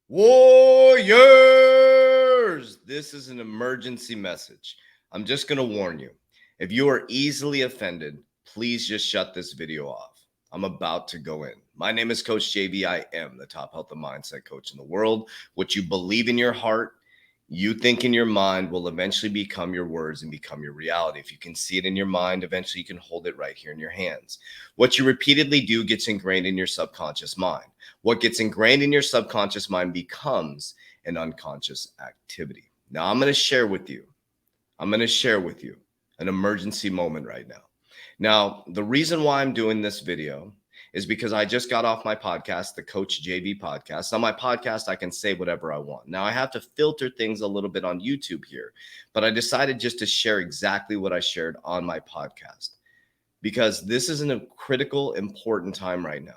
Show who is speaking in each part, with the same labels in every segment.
Speaker 1: Warriors! This is an emergency message. I'm just going to warn you. If you are easily offended, please just shut this video off. I'm about to go in. My name is Coach JV. I am the top health and mindset coach in the world. What you believe in your heart, you think in your mind will eventually become your words and become your reality. If you can see it in your mind, eventually you can hold it right here in your hands. What you repeatedly do gets ingrained in your subconscious mind. What gets ingrained in your subconscious mind becomes an unconscious activity. Now, I'm going to share with you an emergency moment right now. Now, the reason why I'm doing this video is because I just got off my podcast, the Coach JV podcast. On my podcast, I can say whatever I want. Now, I have to filter things a little bit on YouTube here, but I decided just to share exactly what I shared on my podcast because this is a critical, important time right now.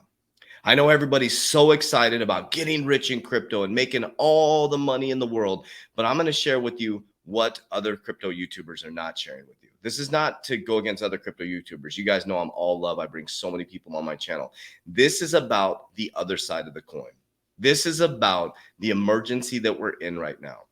Speaker 1: I know everybody's so excited about getting rich in crypto and making all the money in the world, but I'm going to share with you what other crypto YouTubers are not sharing with you. This is not to go against other crypto YouTubers. You guys know I'm all love. I bring so many people on my channel. This is about the other side of the coin. This is about the emergency that we're in right now.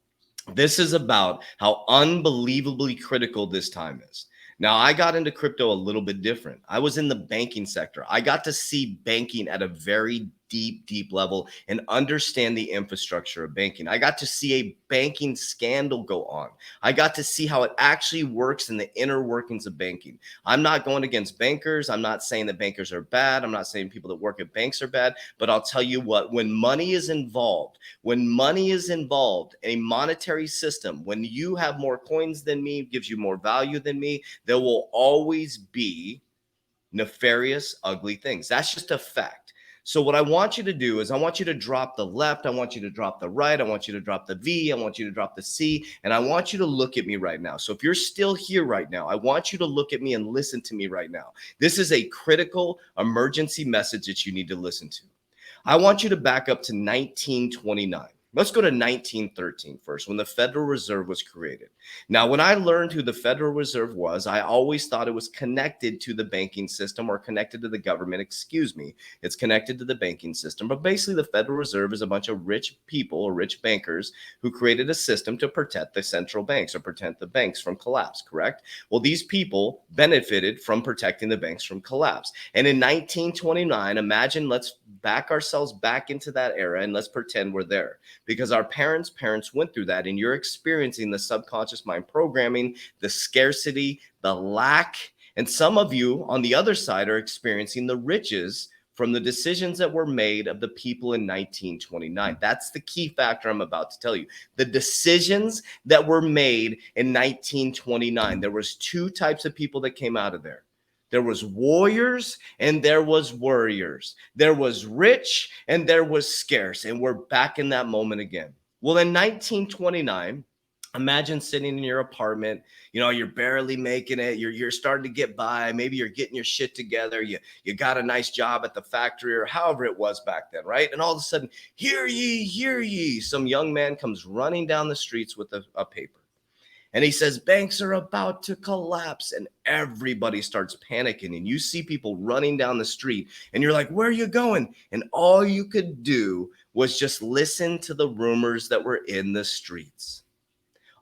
Speaker 1: This is about how unbelievably critical this time is. Now, I got into crypto a little bit different. I was in the banking sector. I got to see banking at a very deep level and understand the infrastructure of banking. I got to see a banking scandal go on. I got to see how it actually works in the inner workings of banking. I'm not going against bankers. I'm not saying that bankers are bad. I'm not saying people that work at banks are bad, but I'll tell you what, when money is involved, a monetary system, when you have more coins than me, gives you more value than me, there will always be nefarious, ugly things. That's just a fact. So what I want you to do is I want you to drop the left. I want you to drop the right. I want you to drop the V. I want you to drop the C. And I want you to look at me right now. So if you're still here right now, I want you to look at me and listen to me right now. This is a critical emergency message that you need to listen to. I want you to back up to 1929. Let's go to 1913 first, when the Federal Reserve was created. Now, when I learned who the Federal Reserve was, I always thought it was connected to the banking system or connected to the government. Excuse me. It's connected to the banking system. But basically, the Federal Reserve is a bunch of rich people or rich bankers who created a system to protect the central banks or protect the banks from collapse, correct? Well, these people benefited from protecting the banks from collapse. And in 1929, imagine, let's back ourselves back into that era and let's pretend we're there. Because our parents went through that, and you're experiencing the subconscious mind programming, the scarcity, the lack, and some of you on the other side are experiencing the riches from the decisions that were made of the people in 1929. That's the key factor I'm about to tell you. The decisions that were made in 1929. There was two types of people that came out of there. There was warriors and there was worriers. There was rich and there was scarce. And we're back in that moment again. Well, in 1929, imagine sitting in your apartment, you're barely making it. You're starting to get by. Maybe you're getting your shit together. You got a nice job at the factory or however it was back then, right? And all of a sudden, hear ye, some young man comes running down the streets with a paper. And he says, banks are about to collapse. And everybody starts panicking. And you see people running down the street. And you're like, where are you going? And all you could do was just listen to the rumors that were in the streets.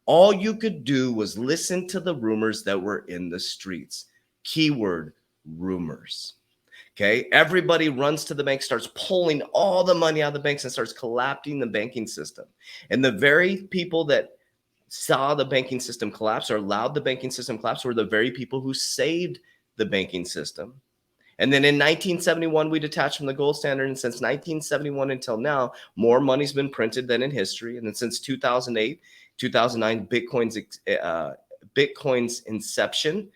Speaker 1: All you could do was listen to the rumors that were in the streets. Keyword, rumors. Okay, everybody runs to the bank, starts pulling all the money out of the banks and starts collapsing the banking system. And the very people that saw the banking system collapse or allowed the banking system collapse were the very people who saved the banking system. And then in 1971, we detached from the gold standard. And since 1971 until now, more money's been printed than in history. And then since 2008, 2009, Bitcoin's inception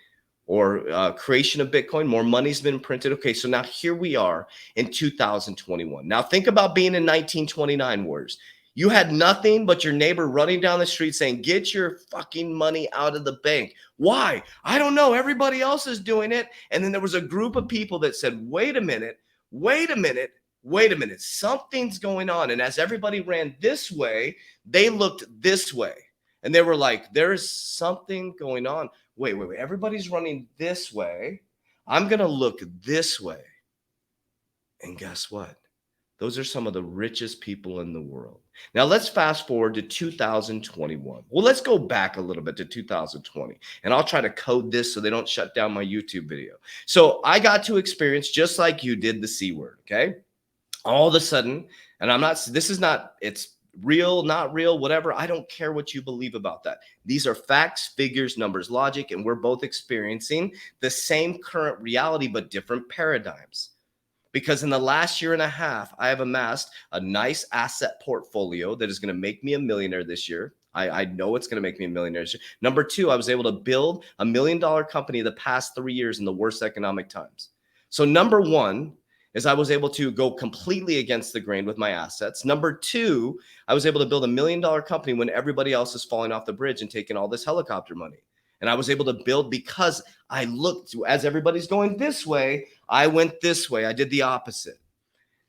Speaker 1: or creation of Bitcoin, more money's been printed. Okay, so now here we are in 2021. Now think about being in 1929, Warriors. You had nothing but your neighbor running down the street saying, get your fucking money out of the bank. Why? I don't know. Everybody else is doing it. And then there was a group of people that said, wait a minute. Something's going on. And as everybody ran this way, they looked this way. And they were like, there's something going on. Wait. Everybody's running this way. I'm going to look this way. And guess what? Those are some of the richest people in the world. Now let's fast forward to 2021. Well, let's go back a little bit to 2020, and I'll try to code this so they don't shut down my YouTube video. So I got to experience, just like you did, the C word, okay? All of a sudden, and this is not, it's real, not real, whatever. I don't care what you believe about that. These are facts, figures, numbers, logic, and we're both experiencing the same current reality, but different paradigms. Because in the last year and a half, I have amassed a nice asset portfolio that is going to make me a millionaire this year. I know it's going to make me a millionaire this year. Number two, I was able to build $1 million company the past 3 years in the worst economic times. So number one is I was able to go completely against the grain with my assets. Number two, I was able to build $1 million company when everybody else is falling off the bridge and taking all this helicopter money. And I was able to build because I looked, as everybody's going this way, I went this way. I did the opposite.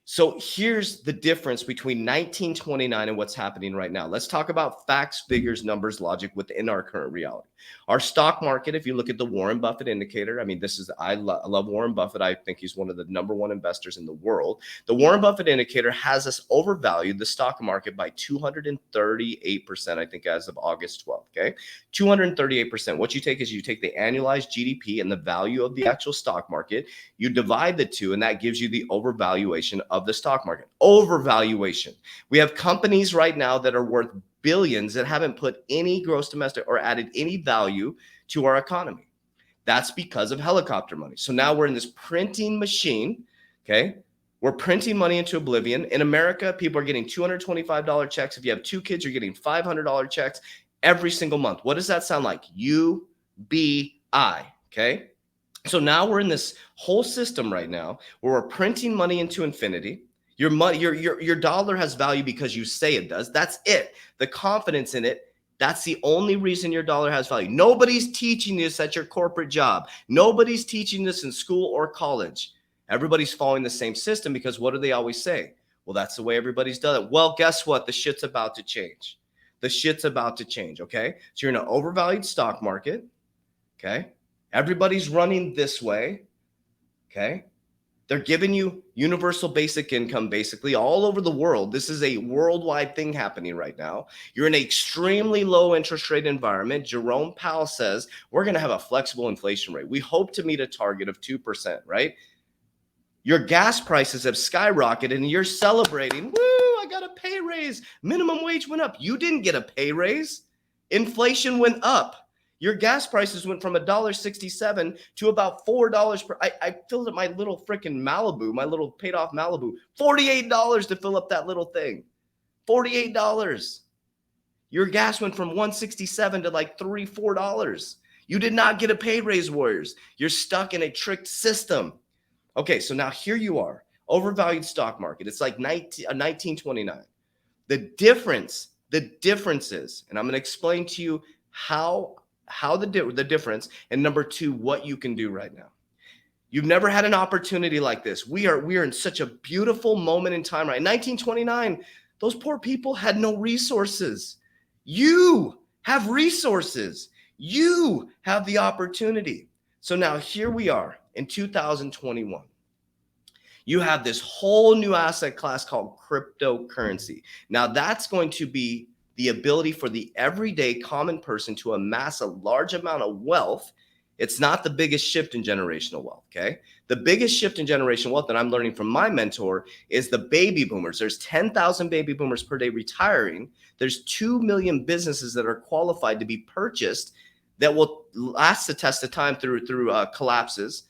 Speaker 1: So here's the difference between 1929 and what's happening right now. Let's talk about facts, figures, numbers, logic within our current reality. Our stock market, if you look at the Warren Buffett indicator, I mean, I love Warren Buffett. I think he's one of the number one investors in the world. The Warren Buffett indicator has us overvalued the stock market by 238%, I think, as of August 12th, okay? 238%. What you take is you take the annualized GDP and the value of the actual stock market, you divide the two, and that gives you the overvaluation of the stock market. Overvaluation. We have companies right now that are worth billions that haven't put any gross domestic or added any value to our economy. That's because of helicopter money. So now we're in this printing machine, okay? We're printing money into oblivion. In America, people are getting $225 checks. If you have 2 kids, you're getting $500 checks every single month. What does that sound like? UBI, okay? So now we're in this whole system right now where we're printing money into infinity. Your money, your dollar has value because you say it does. That's it. The confidence in it, that's the only reason your dollar has value. Nobody's teaching this at your corporate job. Nobody's teaching this in school or college. Everybody's following the same system because what do they always say? Well, that's the way everybody's done it. Well, guess what? The shit's about to change. The shit's about to change, okay? So you're in an overvalued stock market, okay? Everybody's running this way, okay? They're giving you universal basic income basically all over the world. This is a worldwide thing happening right now. You're in an extremely low interest rate environment. Jerome Powell says we're going to have a flexible inflation rate. We hope to meet a target of 2%, right? Your gas prices have skyrocketed and you're celebrating. Woo, I got a pay raise. Minimum wage went up. You didn't get a pay raise. Inflation went up. Your gas prices went from $1.67 to about $4 per. I filled up my little freaking Malibu, my little paid off Malibu, $48 to fill up that little thing. $48. Your gas went from $1.67 to like $3, $4. You did not get a pay raise, warriors. You're stuck in a tricked system. Okay, so now here you are, overvalued stock market. It's like 1929. The difference is, and I'm going to explain to you how the difference, and number two, what you can do right now. You've never had an opportunity like this. We are in such a beautiful moment in time, right? In 1929, those poor people had no resources. You have resources. You have the opportunity. So now here we are in 2021. You have this whole new asset class called cryptocurrency. Now that's going to be the ability for the everyday common person to amass a large amount of wealth. It's not the biggest shift in generational wealth, okay? The biggest shift in generational wealth that I'm learning from my mentor is the baby boomers. There's 10,000 baby boomers per day retiring. There's 2 million businesses that are qualified to be purchased that will last the test of time through collapses.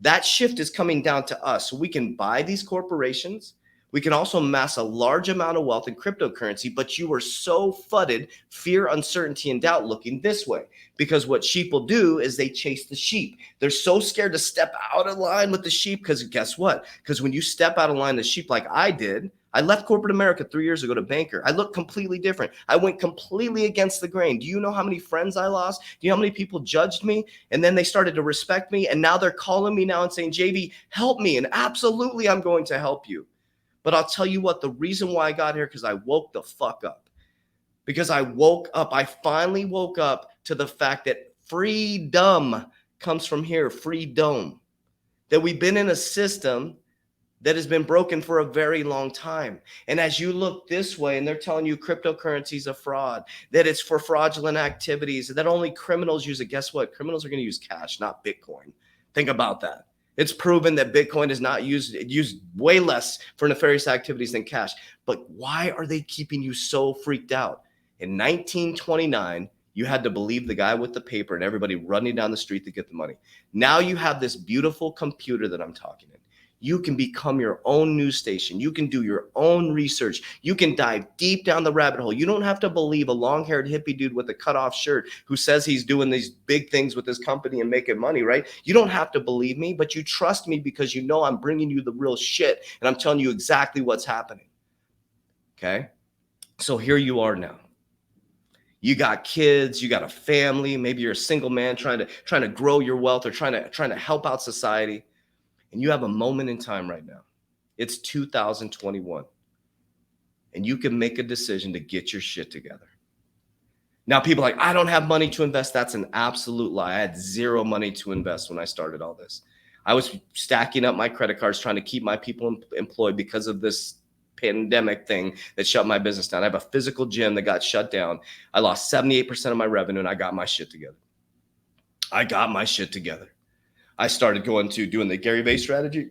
Speaker 1: That shift is coming down to us. So we can buy these corporations. We can also amass a large amount of wealth in cryptocurrency, but you are so fudded, fear, uncertainty, and doubt looking this way. Because what sheep will do is they chase the sheep. They're so scared to step out of line with the sheep because guess what? Because when you step out of line with the sheep like I did, I left corporate America 3 years ago to banker. I looked completely different. I went completely against the grain. Do you know how many friends I lost? Do you know how many people judged me? And then they started to respect me. And now they're calling me now and saying, JV, help me. And absolutely, I'm going to help you. But I'll tell you what, the reason why I got here, because I woke the fuck up. Because I woke up. I finally woke up to the fact that freedom comes from here, freedom. That we've been in a system that has been broken for a very long time. And as you look this way and they're telling you cryptocurrency is a fraud, that it's for fraudulent activities, that only criminals use it, guess what? Criminals are going to use cash, not Bitcoin. Think about that. It's proven that Bitcoin is not used way less for nefarious activities than cash. But why are they keeping you so freaked out? In 1929, you had to believe the guy with the paper and everybody running down the street to get the money. Now you have this beautiful computer that I'm talking in. You can become your own news station. You can do your own research. You can dive deep down the rabbit hole. You don't have to believe a long-haired hippie dude with a cutoff shirt who says he's doing these big things with his company and making money, right? You don't have to believe me, but you trust me because you know I'm bringing you the real shit and I'm telling you exactly what's happening. Okay? So here you are now. You got kids, you got a family, maybe you're a single man trying to grow your wealth or trying to help out society. And you have a moment in time right now. It's 2021. And you can make a decision to get your shit together. Now, people are like, I don't have money to invest. That's an absolute lie. I had zero money to invest when I started all this. I was stacking up my credit cards, trying to keep my people employed because of this pandemic thing that shut my business down. I have a physical gym that got shut down. I lost 78% of my revenue and I got my shit together. I started going to doing the Gary Vee strategy.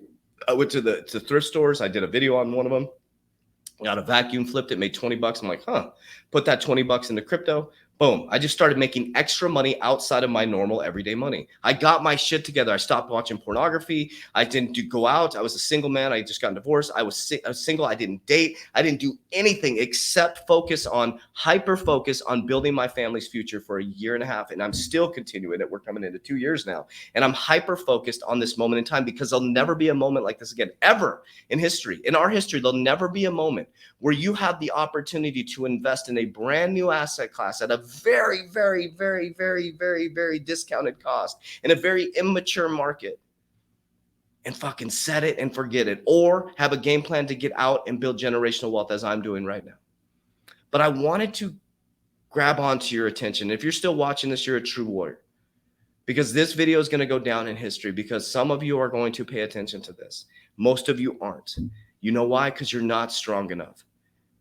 Speaker 1: I went to thrift stores. I did a video on one of them. Got a vacuum, flipped it, made 20 bucks. I'm like, put that 20 bucks into crypto. Boom. I just started making extra money outside of my normal everyday money. I got my shit together. I stopped watching pornography. I didn't go out. I was a single man. I just got divorced. I was single. I didn't date. I didn't do anything except hyper focus on building my family's future for a year and a half. And I'm still continuing it. We're coming into 2 years now. And I'm hyper focused on this moment in time because there'll never be a moment like this again, ever in history. In our history, there'll never be a moment where you have the opportunity to invest in a brand new asset class at a very, very, very, very, very, very discounted cost in a very immature market and fucking set it and forget it, or have a game plan to get out and build generational wealth as I'm doing right now. But I wanted to grab onto your attention. If you're still watching this, you're a true warrior, because this video is going to go down in history because some of you are going to pay attention to this. Most of you aren't. You know why? Because you're not strong enough.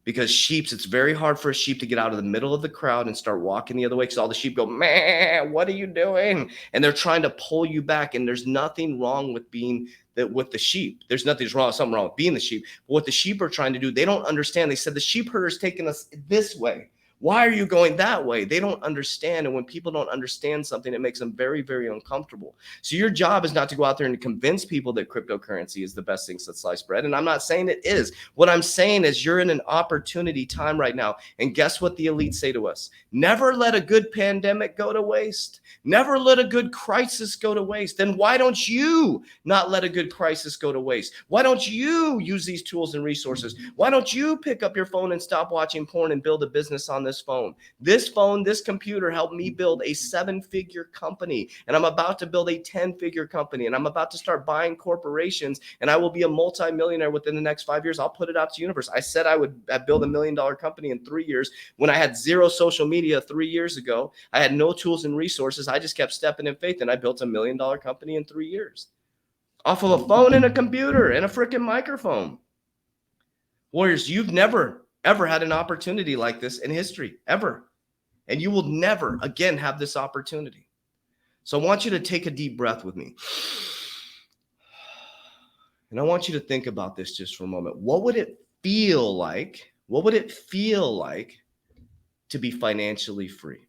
Speaker 1: Because it's very hard for a sheep to get out of the middle of the crowd and start walking the other way because all the sheep go, man, what are you doing? And they're trying to pull you back. And there's nothing wrong with with the sheep. There's something wrong with being the sheep. But what the sheep are trying to do, they don't understand. They said the sheep herder's taking us this way. Why are you going that way? They don't understand. And when people don't understand something, it makes them very, very uncomfortable. So your job is not to go out there and convince people that cryptocurrency is the best thing since sliced bread. And I'm not saying it is. What I'm saying is you're in an opportunity time right now. And guess what the elites say to us? Never let a good pandemic go to waste. Never let a good crisis go to waste. Then why don't you not let a good crisis go to waste? Why don't you use these tools and resources? Why don't you pick up your phone and stop watching porn and build a business on this phone? This computer helped me build a 7-figure company, and I'm about to build a 10-figure company, and I'm about to start buying corporations, and I will be a multimillionaire within the next 5 years. I'll put it out to the universe. I said I would build $1 million company in 3 years when I had zero social media 3 years ago. I had no tools and resources. I just kept stepping in faith, and I built $1 million company in 3 years off of a phone and a computer and a freaking microphone. Warriors, you've never ever had an opportunity like this in history, ever. And you will never again have this opportunity. So I want you to take a deep breath with me. And I want you to think about this just for a moment. What would it feel like? What would it feel like to be financially free?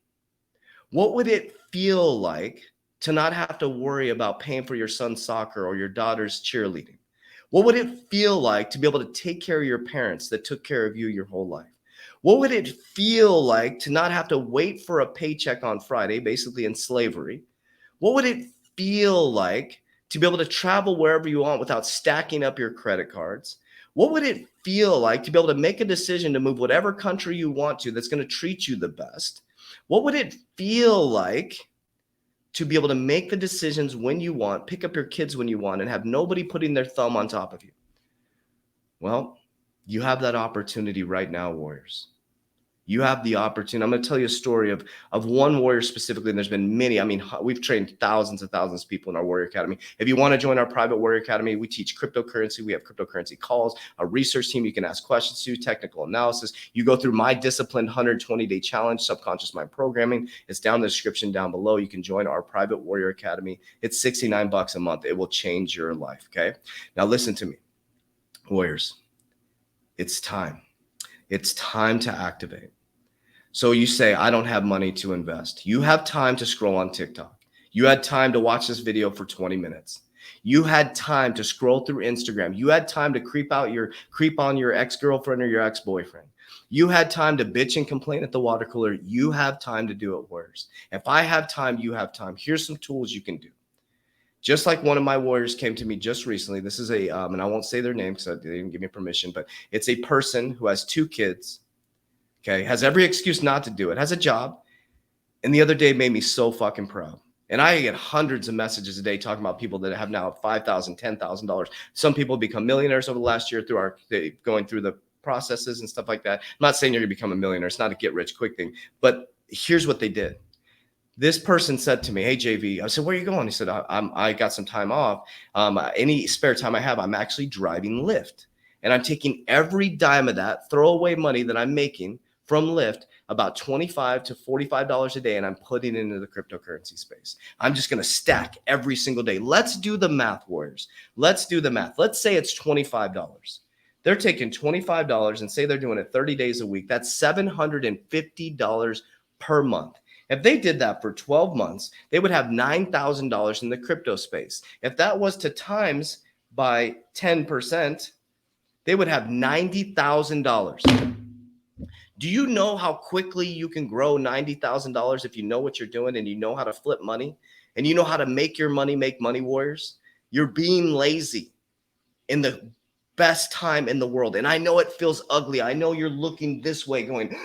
Speaker 1: What would it feel like to not have to worry about paying for your son's soccer or your daughter's cheerleading? What would it feel like to be able to take care of your parents that took care of you your whole life? What would it feel like to not have to wait for a paycheck on Friday, basically in slavery? What would it feel like to be able to travel wherever you want without stacking up your credit cards? What would it feel like to be able to make a decision to move whatever country you want to that's going to treat you the best? What would it feel like to be able to make the decisions when you want, pick up your kids when you want, and have nobody putting their thumb on top of you? Well, you have that opportunity right now, warriors. You have the opportunity. I'm going to tell you a story of one warrior specifically, and there's been many. I mean, we've trained thousands and thousands of people in our Warrior Academy. If you want to join our private Warrior Academy, we teach cryptocurrency. We have cryptocurrency calls, a research team you can ask questions to, technical analysis. You go through my disciplined 120-day challenge, subconscious mind programming. It's down in the description down below. You can join our private Warrior Academy. It's $69 a month. It will change your life. Okay. Now listen to me, warriors. It's time. It's time to activate. So you say, I don't have money to invest. You have time to scroll on TikTok. You had time to watch this video for 20 minutes. You had time to scroll through Instagram. You had time to creep on your ex-girlfriend or your ex-boyfriend. You had time to bitch and complain at the water cooler. You have time to do it, warriors. If I have time, you have time. Here's some tools you can do. Just like one of my warriors came to me just recently. This is and I won't say their name because they didn't give me permission, but it's a person who has 2 kids. Okay, has every excuse not to do it, has a job. And the other day made me so fucking proud. And I get hundreds of messages a day talking about people that have now $5,000, $10,000. Some people become millionaires over the last year through going through the processes and stuff like that. I'm not saying you're gonna become a millionaire. It's not a get rich quick thing. But here's what they did. This person said to me, hey, JV, I said, where are you going? He said, I got some time off. Any spare time I have, I'm actually driving Lyft. And I'm taking every dime of that throwaway money that I'm making from Lyft, about $25 to $45 a day, and I'm putting it into the cryptocurrency space. I'm just going to stack every single day. Let's do the math, warriors. Let's do the math. Let's say it's $25. They're taking $25 and say they're doing it 30 days a week. That's $750 per month. If they did that for 12 months, they would have $9,000 in the crypto space. If that was to times by 10%, they would have $90,000. Do you know how quickly you can grow $90,000 if you know what you're doing and you know how to flip money and you know how to make your money make money, warriors? You're being lazy in the best time in the world. And I know it feels ugly. I know you're looking this way going,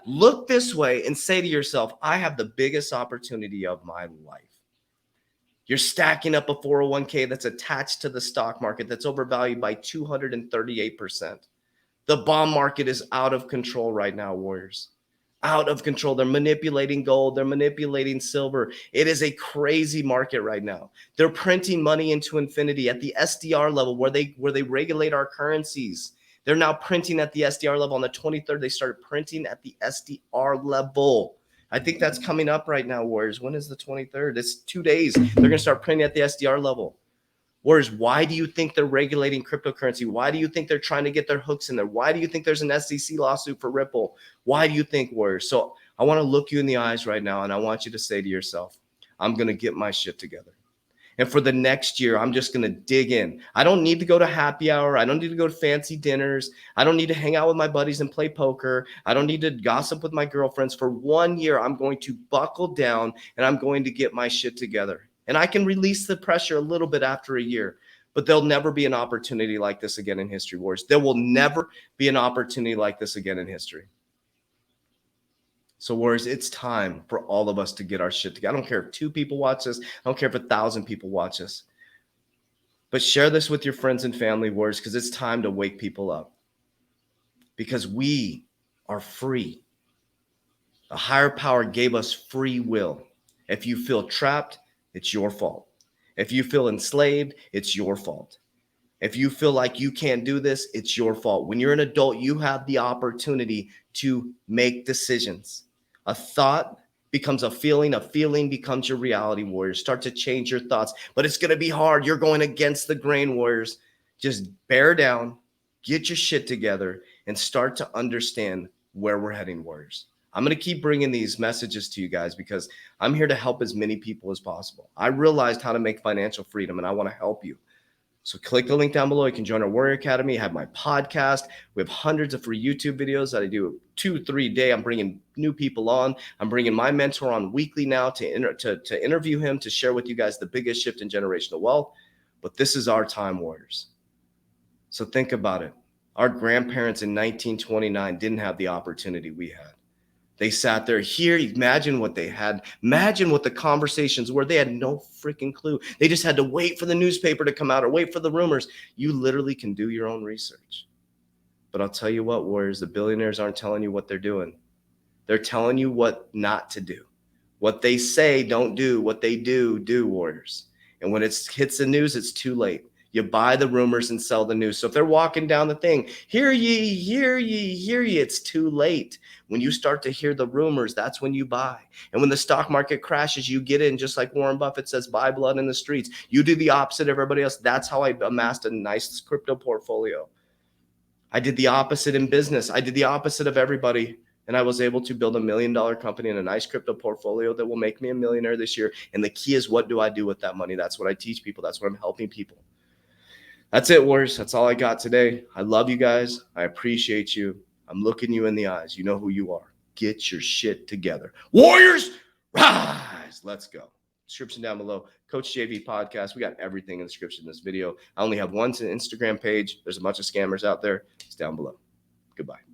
Speaker 1: Look this way and say to yourself, I have the biggest opportunity of my life. You're stacking up a 401k that's attached to the stock market that's overvalued by 238%. The bond market is out of control right now, warriors. Out of control. They're manipulating gold. They're manipulating silver. It is a crazy market right now. They're printing money into infinity at the SDR level where they regulate our currencies. They're now printing at the SDR level. On the 23rd, they started printing at the SDR level. I think that's coming up right now, warriors. When is the 23rd? It's 2 days. They're going to start printing at the SDR level. Warriors, why do you think they're regulating cryptocurrency? Why do you think they're trying to get their hooks in there? Why do you think there's an SEC lawsuit for Ripple? Why do you think, warriors? So I want to look you in the eyes right now, and I want you to say to yourself, I'm going to get my shit together. And for the next year, I'm just going to dig in. I don't need to go to happy hour. I don't need to go to fancy dinners. I don't need to hang out with my buddies and play poker. I don't need to gossip with my girlfriends. For 1 year, I'm going to buckle down, and I'm going to get my shit together. And I can release the pressure a little bit after a year, but there'll never be an opportunity like this again in history, warriors. There will never be an opportunity like this again in history. So, warriors, it's time for all of us to get our shit together. I don't care if 2 people watch this. I don't care if 1,000 people watch this. But share this with your friends and family, warriors, because it's time to wake people up. Because we are free. The higher power gave us free will. If you feel trapped, it's your fault. If you feel enslaved, it's your fault. If you feel like you can't do this, it's your fault. When you're an adult, you have the opportunity to make decisions. A thought becomes a feeling becomes your reality, warriors. Start to change your thoughts, but it's going to be hard. You're going against the grain, warriors. Just bear down, get your shit together, and start to understand where we're heading, warriors. I'm going to keep bringing these messages to you guys because I'm here to help as many people as possible. I realized how to make financial freedom, and I want to help you. So click the link down below. You can join our Warrior Academy. I have my podcast. We have hundreds of free YouTube videos that I do 2-3 a day. I'm bringing new people on. I'm bringing my mentor on weekly now to interview him, to share with you guys the biggest shift in generational wealth. But this is our time, warriors. So think about it. Our grandparents in 1929 didn't have the opportunity we had. They sat there here. Imagine what they had. Imagine what the conversations were. They had no freaking clue. They just had to wait for the newspaper to come out or wait for the rumors. You literally can do your own research. But I'll tell you what, Warriors, the billionaires aren't telling you what they're doing. They're telling you what not to do. What they say, don't do. What they do, do, Warriors. And when it hits the news, it's too late. You buy the rumors and sell the news. So if they're walking down the thing, hear ye, hear ye, hear ye, it's too late. When you start to hear the rumors, that's when you buy. And when the stock market crashes, you get in, just like Warren Buffett says, buy blood in the streets. You do the opposite of everybody else. That's how I amassed a nice crypto portfolio. I did the opposite in business. I did the opposite of everybody. And I was able to build $1 million company and a nice crypto portfolio that will make me a millionaire this year. And the key is, what do I do with that money? That's what I teach people. That's what I'm helping people. That's it, Warriors. That's all I got today. I love you guys. I appreciate you. I'm looking you in the eyes. You know who you are. Get your shit together. Warriors, rise. Let's go. Description down below. Coach JV podcast. We got everything in the description of this video. I only have one Instagram page. There's a bunch of scammers out there. It's down below. Goodbye.